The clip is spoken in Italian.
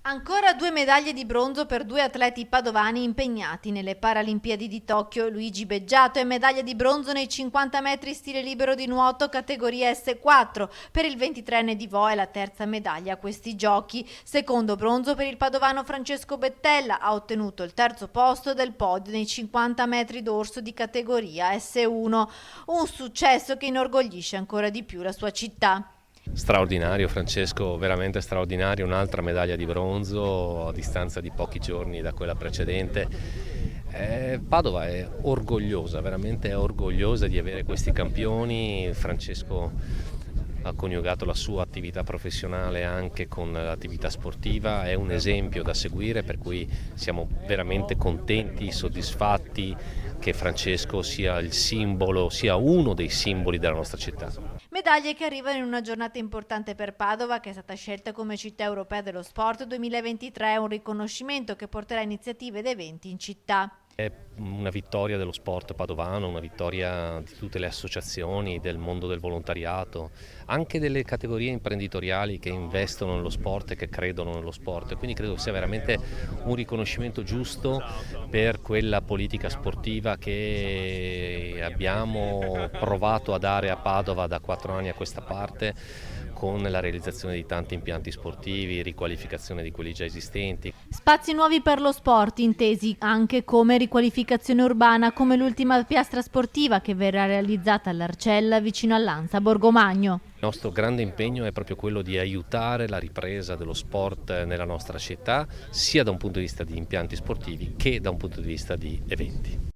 Ancora 2 medaglie di bronzo per 2 atleti padovani impegnati nelle Paralimpiadi di Tokyo. Luigi Beggiato è medaglia di bronzo nei 50 metri stile libero di nuoto categoria S4. Per il 23enne di Vo è la terza medaglia a questi giochi. Secondo bronzo per il padovano Francesco Bettella, ha ottenuto il terzo posto del podio nei 50 metri d'orso di categoria S1. Un successo che inorgoglisce ancora di più la sua città. Straordinario Francesco, veramente straordinario, un'altra medaglia di bronzo a distanza di pochi giorni da quella precedente. Padova è orgogliosa, veramente è orgogliosa di avere questi campioni. Francesco ha coniugato la sua attività professionale anche con l'attività sportiva, è un esempio da seguire, per cui siamo veramente contenti, soddisfatti che Francesco sia il simbolo, sia uno dei simboli della nostra città. Medaglie che arrivano in una giornata importante per Padova, che è stata scelta come città europea dello sport 2023, un riconoscimento che porterà iniziative ed eventi in città. È una vittoria dello sport padovano, una vittoria di tutte le associazioni, del mondo del volontariato, anche delle categorie imprenditoriali che investono nello sport e che credono nello sport. Quindi credo sia veramente un riconoscimento giusto per quella politica sportiva che abbiamo provato a dare a Padova da 4 anni a questa parte, con la realizzazione di tanti impianti sportivi, riqualificazione di quelli già esistenti. Spazi nuovi per lo sport, intesi anche come riqualificazione urbana, come l'ultima piastra sportiva che verrà realizzata all'Arcella vicino all'Ansa Borgomagno. Il nostro grande impegno è proprio quello di aiutare la ripresa dello sport nella nostra città, sia da un punto di vista di impianti sportivi che da un punto di vista di eventi.